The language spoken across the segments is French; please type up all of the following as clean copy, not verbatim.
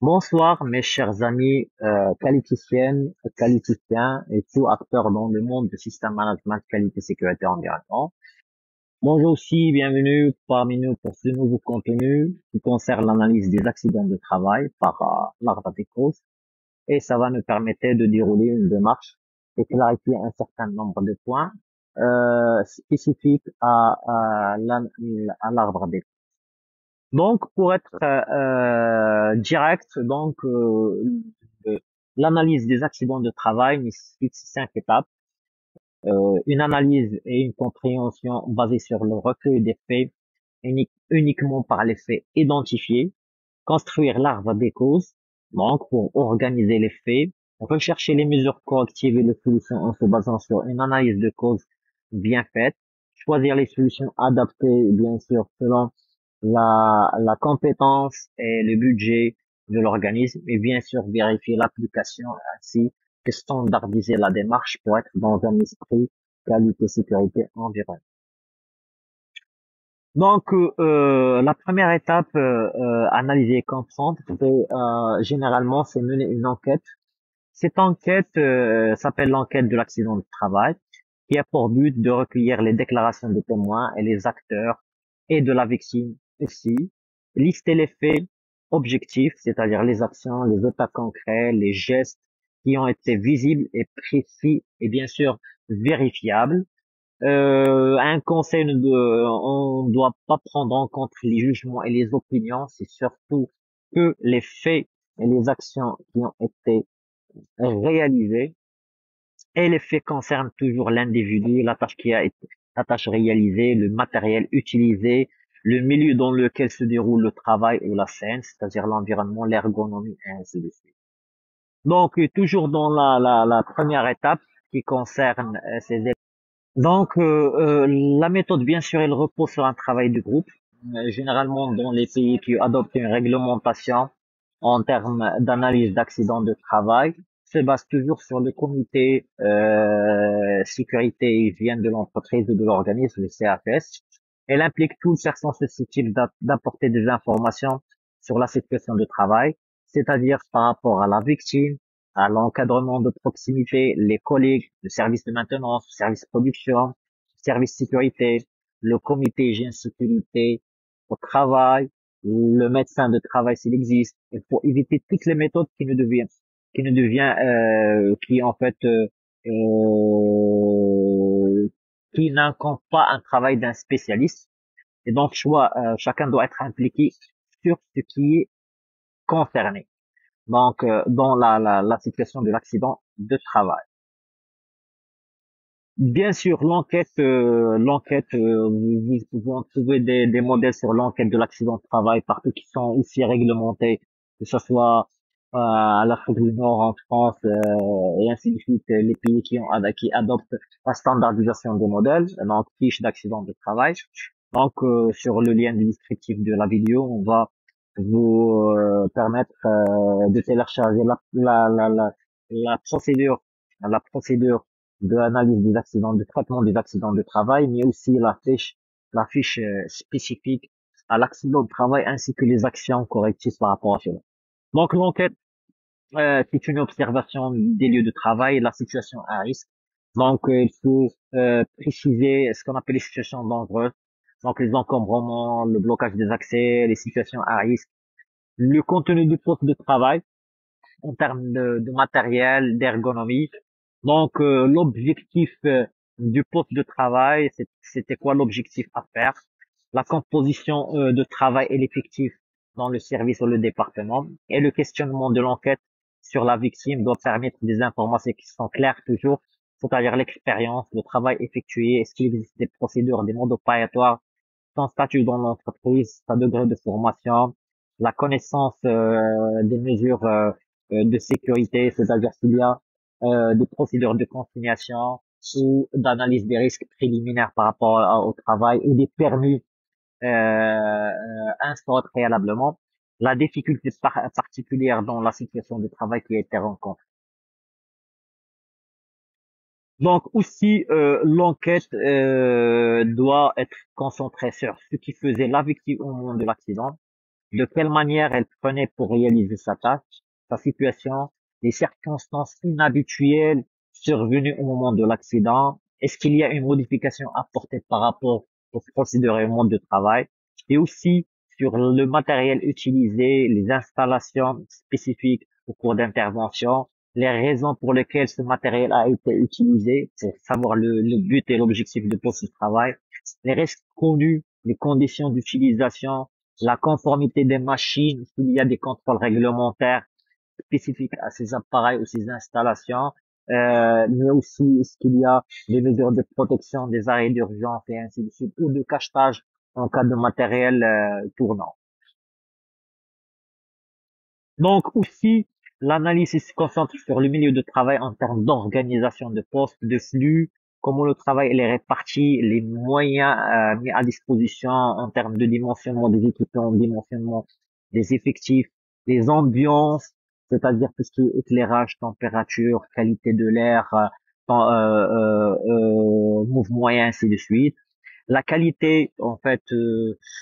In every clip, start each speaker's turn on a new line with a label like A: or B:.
A: Bonsoir mes chers amis qualiticiennes, qualiticiens et tout acteurs dans le monde du système management, qualité, sécurité, environnement. Bonjour aussi, bienvenue parmi nous pour ce nouveau contenu qui concerne l'analyse des accidents de travail par l'Arda Techos. Et ça va nous permettre de dérouler une démarche et clarifier un certain nombre de points spécifiques à l'arbre des. Donc, pour être direct, euh, l'analyse des accidents de travail nécessite cinq étapes. Une analyse et une compréhension basée sur le recueil des faits, uniquement par les faits identifiés. Construire l'arbre des causes, donc pour organiser les faits. Rechercher les mesures correctives et les solutions en se basant sur une analyse de causes bien faite. Choisir les solutions adaptées, bien sûr, selon la compétence et le budget de l'organisme et bien sûr vérifier l'application ainsi que standardiser la démarche pour être dans un esprit qualité, sécurité, environnement. La première étape, analyser et comprendre, généralement c'est mener une enquête. Cette enquête s'appelle l'enquête de l'accident de travail, qui a pour but de recueillir les déclarations de témoins et les acteurs et de la victime aussi, lister les faits objectifs, c'est-à-dire les actions, les états concrets, les gestes qui ont été visibles et précis et bien sûr vérifiables. Un conseil, on ne doit pas prendre en compte les jugements et les opinions, c'est surtout que les faits et les actions qui ont été réalisées et les faits concernent toujours l'individu, la tâche réalisée, le matériel utilisé, le milieu dans lequel se déroule le travail ou la scène, c'est-à-dire l'environnement, l'ergonomie et ainsi de suite. Toujours dans la première étape qui concerne ces la méthode, bien sûr, elle repose sur un travail de groupe. Généralement, dans les pays qui adoptent une réglementation en termes d'analyse d'accidents de travail, se base toujours sur le comité sécurité et hygiène de l'entreprise ou de l'organisme, le CAPS. Elle implique toute personne susceptible d'apporter des informations sur la situation de travail, c'est-à-dire par rapport à la victime, à l'encadrement de proximité, les collègues, le service de maintenance, le service de production, le service sécurité, le comité hygiène sécurité au travail, le médecin de travail s'il existe, et pour éviter toutes les méthodes qui en fait euh, qui n'incompte pas un travail d'un spécialiste. Et donc, chacun doit être impliqué sur ce qui est concerné. Dans la situation de l'accident de travail. Bien sûr, vous pouvez trouver des modèles sur l'enquête de l'accident de travail partout qui sont aussi réglementés, que ce soit à l'Afrique du Nord, en France et ainsi de suite, les pays qui adoptent la standardisation des modèles, donc fiche d'accident de travail. Sur le lien du descriptif de la vidéo, on va vous permettre de télécharger la procédure de l'analyse des accidents, de traitement des accidents de travail, mais aussi la fiche spécifique à l'accident de travail ainsi que les actions correctives par rapport à cela. Donc l'enquête, c'est une observation des lieux de travail, la situation à risque. Il faut préciser ce qu'on appelle les situations dangereuses. Donc les encombrements, le blocage des accès, les situations à risque, le contenu du poste de travail en termes de matériel, d'ergonomie. L'objectif du poste de travail, c'était quoi l'objectif à faire? La composition de travail et l'effectif dans le service ou le département et le questionnement de l'enquête sur la victime doit permettre des informations qui sont claires toujours, c'est-à-dire l'expérience, le travail effectué, est-ce qu'il existe des procédures, des modes opératoires, son statut dans l'entreprise, sa degré de formation, la connaissance des mesures de sécurité, c'est-à-dire s'il y a des procédures de consignation ou d'analyse des risques préliminaires par rapport au travail ou des permis instaurés préalablement, la difficulté particulière dans la situation de travail qui a été rencontrée. Donc aussi, l'enquête doit être concentrée sur ce qui faisait la victime au moment de l'accident, de quelle manière elle prenait pour réaliser sa tâche, sa situation, les circonstances inhabituelles survenues au moment de l'accident, est-ce qu'il y a une modification apportée par rapport au procédure et au mode de travail, et aussi sur le matériel utilisé, les installations spécifiques au cours d'intervention, les raisons pour lesquelles ce matériel a été utilisé, pour savoir le but et l'objectif de poste de travail, les risques connus, les conditions d'utilisation, la conformité des machines, s'il y a des contrôles réglementaires spécifiques à ces appareils ou ces installations, mais aussi est-ce qu'il y a des mesures de protection des arrêts d'urgence et ainsi de suite, ou de cachetage en cas de matériel tournant. Donc aussi, l'analyse se concentre sur le milieu de travail en termes d'organisation de postes, de flux, comment le travail est réparti, les moyens mis à disposition en termes de dimensionnement des équipements, dimensionnement des effectifs, des ambiances, c'est-à-dire tout ce qui est éclairage, température, qualité de l'air, mouvement et ainsi de suite. La qualité en fait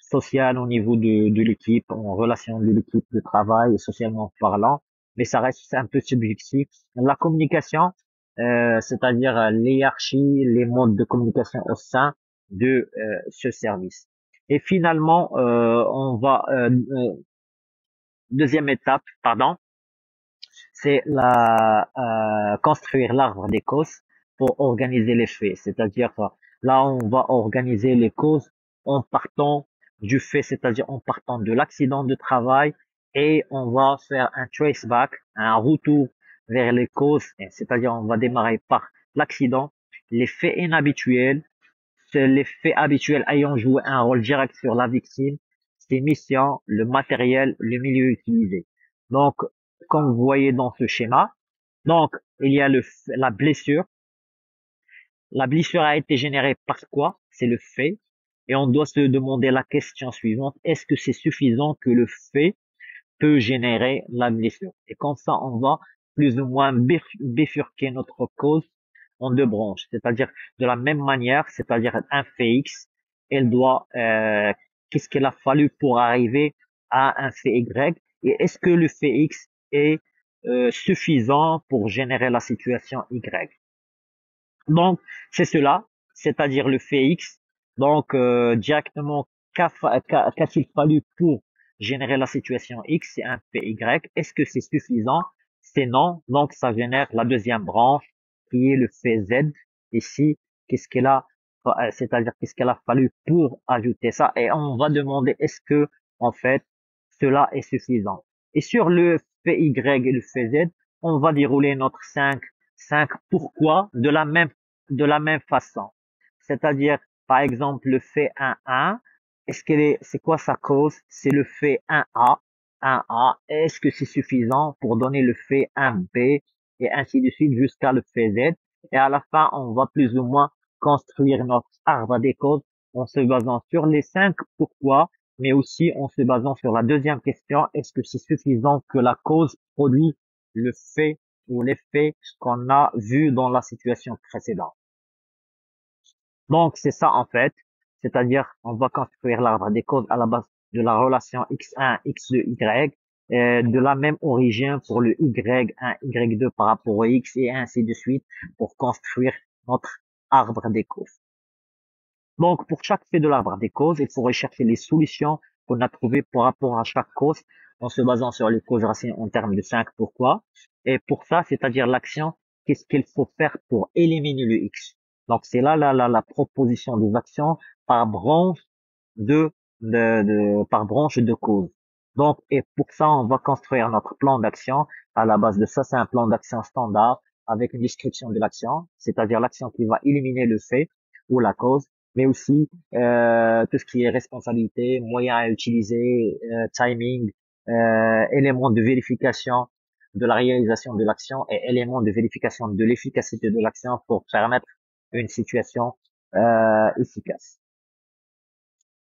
A: sociale au niveau de l'équipe, en relation de l'équipe de travail, socialement parlant, mais ça reste un peu subjectif. La communication, c'est-à-dire l'hierarchie, les modes de communication au sein de ce service. Et finalement, on va deuxième étape, pardon, c'est la construire l'arbre des causes pour organiser les faits. C'est-à-dire là, on va organiser les causes en partant du fait, c'est-à-dire en partant de l'accident de travail, et on va faire un trace back, un retour vers les causes, c'est-à-dire on va démarrer par l'accident, les faits inhabituels, c'est les faits habituels ayant joué un rôle direct sur la victime, ses missions, le matériel, le milieu utilisé. Donc, comme vous voyez dans ce schéma, donc il y a la blessure. La blessure a été générée par quoi? C'est le fait. Et on doit se demander la question suivante. Est-ce que c'est suffisant que le fait peut générer la blessure? Et comme ça, on va plus ou moins bifurquer notre cause en deux branches. C'est-à-dire de la même manière, c'est-à-dire un fait X, elle doit, qu'est-ce qu'il a fallu pour arriver à un fait Y? Et est-ce que le fait X est suffisant pour générer la situation Y? Donc, c'est cela, c'est-à-dire le fait X. Donc, directement, qu'a-t-il fallu pour générer la situation X? C'est un fait Y. Est-ce que c'est suffisant? C'est non. Donc, ça génère la deuxième branche, qui est le fait Z. Ici, qu'est-ce qu'elle a, c'est-à-dire qu'est-ce qu'elle a fallu pour ajouter ça? Et on va demander, est-ce que, en fait, cela est suffisant? Et sur le fait Y et le fait Z, on va dérouler notre 5 pourquoi de la même façon. C'est-à-dire, par exemple, le fait 1-1, c'est quoi sa cause? C'est le fait 1A. 1A, est-ce que c'est suffisant pour donner le fait 1B et ainsi de suite jusqu'à le fait Z? Et à la fin, on va plus ou moins construire notre arbre des causes en se basant sur les 5 pourquoi, mais aussi en se basant sur la deuxième question, est-ce que c'est suffisant que la cause produit le fait ou l'effet qu'on a vu dans la situation précédente? Donc, c'est ça en fait. C'est-à-dire, on va construire l'arbre des causes à la base de la relation x1, x2, y, de la même origine pour le y1, y2 par rapport au x et ainsi de suite pour construire notre arbre des causes. Donc, pour chaque fait de l'arbre des causes, il faut rechercher les solutions qu'on a trouvées par rapport à chaque cause en se basant sur les causes racines en termes de 5 pourquoi. Et pour ça, c'est-à-dire l'action, qu'est-ce qu'il faut faire pour éliminer le X? Donc, c'est là la proposition des actions par branche par branche de cause. Donc, et pour ça, on va construire notre plan d'action. À la base de ça, c'est un plan d'action standard avec une description de l'action, c'est-à-dire l'action qui va éliminer le fait ou la cause, mais aussi tout ce qui est responsabilité, moyens à utiliser, timing, éléments de vérification de la réalisation de l'action et éléments de vérification de l'efficacité de l'action pour permettre une situation efficace.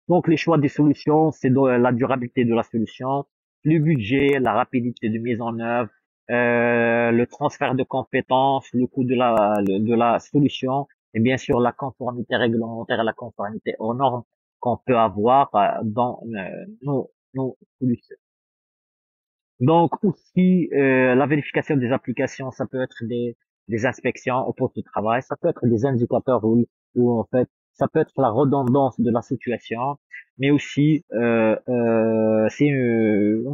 A: Donc les choix des solutions, c'est la durabilité de la solution, le budget, la rapidité de mise en œuvre, le transfert de compétences, le coût de la solution, et bien sûr la conformité réglementaire et la conformité aux normes qu'on peut avoir dans nos solutions. Donc aussi la vérification des applications, ça peut être des inspections au poste de travail, ça peut être des indicateurs où en fait ça peut être la redondance de la situation, mais aussi c'est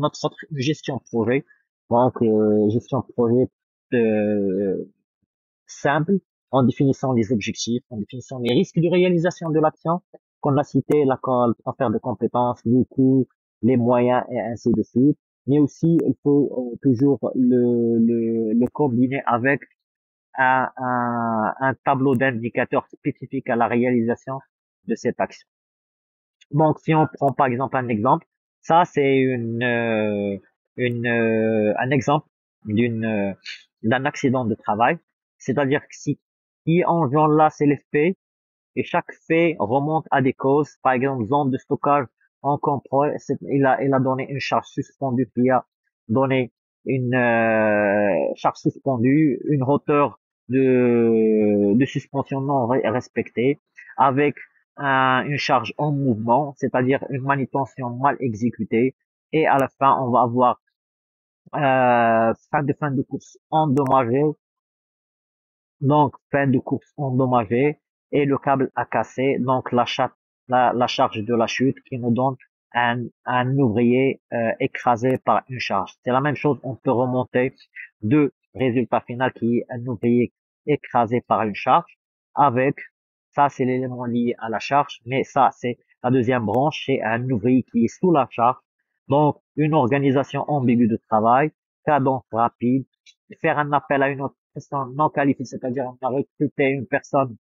A: notre gestion de projet. Donc gestion de projet euh, simple en définissant les objectifs, en définissant les risques de réalisation de l'action, qu'on a cité, le transfert de compétences, les coûts, les moyens et ainsi de suite. Mais aussi, il faut toujours le combiner avec un tableau d'indicateurs spécifiques à la réalisation de cette action. Donc, si on prend par exemple un exemple, ça c'est un exemple d'un accident de travail. C'est-à-dire que si on genre là c'est les faits et chaque fait remonte à des causes, par exemple zone de stockage, on comprend, il a donné une charge suspendue qui a donné une charge suspendue, une hauteur de suspension non respectée, avec une charge en mouvement, c'est-à-dire une manutention mal exécutée, et à la fin on va avoir fin de course endommagée, donc fin de course endommagée et le câble a cassé, donc la charge de la chute qui nous donne un ouvrier écrasé par une charge. C'est la même chose, on peut remonter deux résultats finaux qui est un ouvrier écrasé par une charge avec, ça c'est l'élément lié à la charge, mais ça c'est la deuxième branche, c'est un ouvrier qui est sous la charge, donc une organisation ambiguë de travail, cadence rapide, faire un appel à une autre personne non qualifiée, c'est-à-dire on a recruté une personne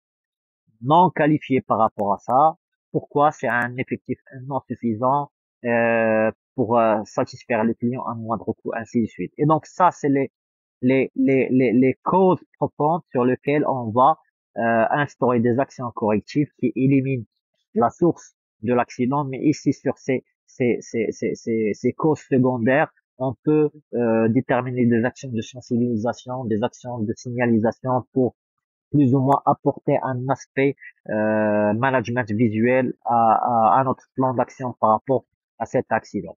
A: non qualifiée par rapport à ça. Pourquoi? C'est un effectif non suffisant pour satisfaire les clients à moindre coût, ainsi de suite. Et donc ça, c'est les causes profondes sur lesquelles on va instaurer des actions correctives qui éliminent la source de l'accident, mais ici sur ces causes secondaires, on peut déterminer des actions de sensibilisation, des actions de signalisation pour plus ou moins apporter un aspect management visuel à notre plan d'action par rapport à cet accident.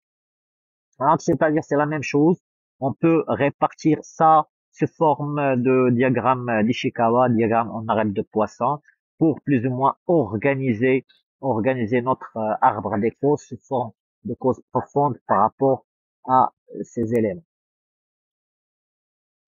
A: Donc, c'est-à-dire c'est la même chose. On peut répartir ça sous forme de diagramme d'Ishikawa, diagramme en arête de poisson, pour plus ou moins organiser notre arbre des causes sous forme de causes profondes par rapport à ces éléments.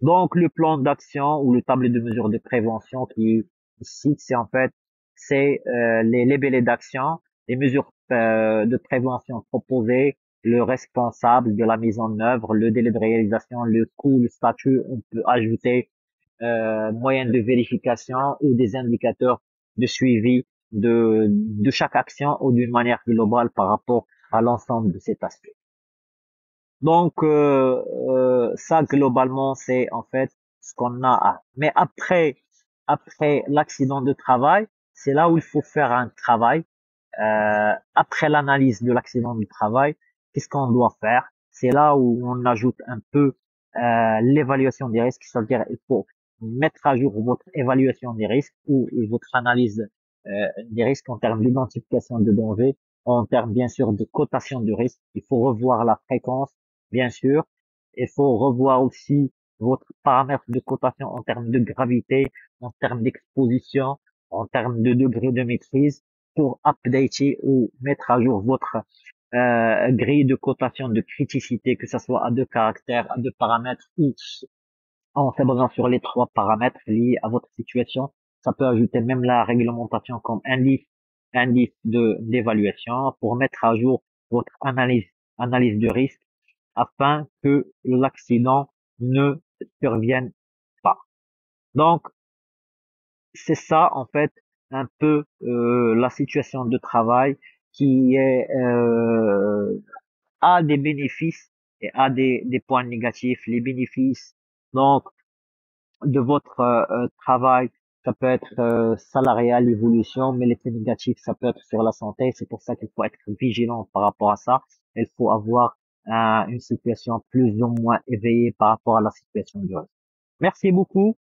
A: Donc, le plan d'action ou le tableau de mesures de prévention qui ici, c'est en fait, c'est les labels d'action, les mesures de prévention proposées, le responsable de la mise en œuvre, le délai de réalisation, le coût, le statut. On peut ajouter moyens de vérification ou des indicateurs de suivi de chaque action ou d'une manière globale par rapport à l'ensemble de cet aspect. Donc ça globalement c'est en fait ce qu'on a. Mais après l'accident de travail, c'est là où il faut faire un travail. Après l'analyse de l'accident du travail, qu'est-ce qu'on doit faire? C'est là où on ajoute un peu l'évaluation des risques, c'est-à-dire il faut mettre à jour votre évaluation des risques ou votre analyse des risques en termes d'identification de danger, en termes bien sûr de cotation de risque. Il faut revoir la fréquence, bien sûr. Il faut revoir aussi votre paramètre de cotation en termes de gravité, en termes d'exposition, en termes de degré de maîtrise pour updater ou mettre à jour votre grille de cotation de criticité, que ce soit à deux caractères, à deux paramètres ou en se basant sur les trois paramètres liés à votre situation. Ça peut ajouter même la réglementation comme indice d'évaluation pour mettre à jour votre analyse de risque afin que l'accident ne survienne pas. Donc, c'est ça en fait un peu la situation de travail qui est a des bénéfices et a des points négatifs. Les bénéfices donc de votre travail, ça peut être salarial, l'évolution, mais l'effet négatif, ça peut être sur la santé. C'est pour ça qu'il faut être vigilant par rapport à ça. Il faut avoir une situation plus ou moins éveillée par rapport à la situation du reste. Merci beaucoup.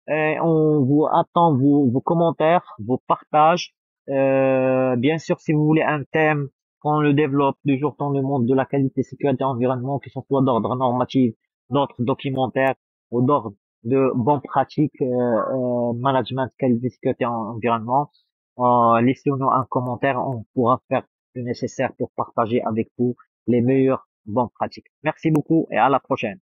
A: On vous attend vos commentaires, vos partages. Bien sûr, si vous voulez un thème qu'on le développe toujours dans le monde de la qualité, sécurité, environnement, que ce soit d'ordre normatif, d'ordre documentaire ou d'ordre de bonnes pratiques, management, qualité, sécurité, environnement. Laissez-nous un commentaire, on pourra faire le nécessaire pour partager avec vous les meilleures bonnes pratiques. Merci beaucoup et à la prochaine.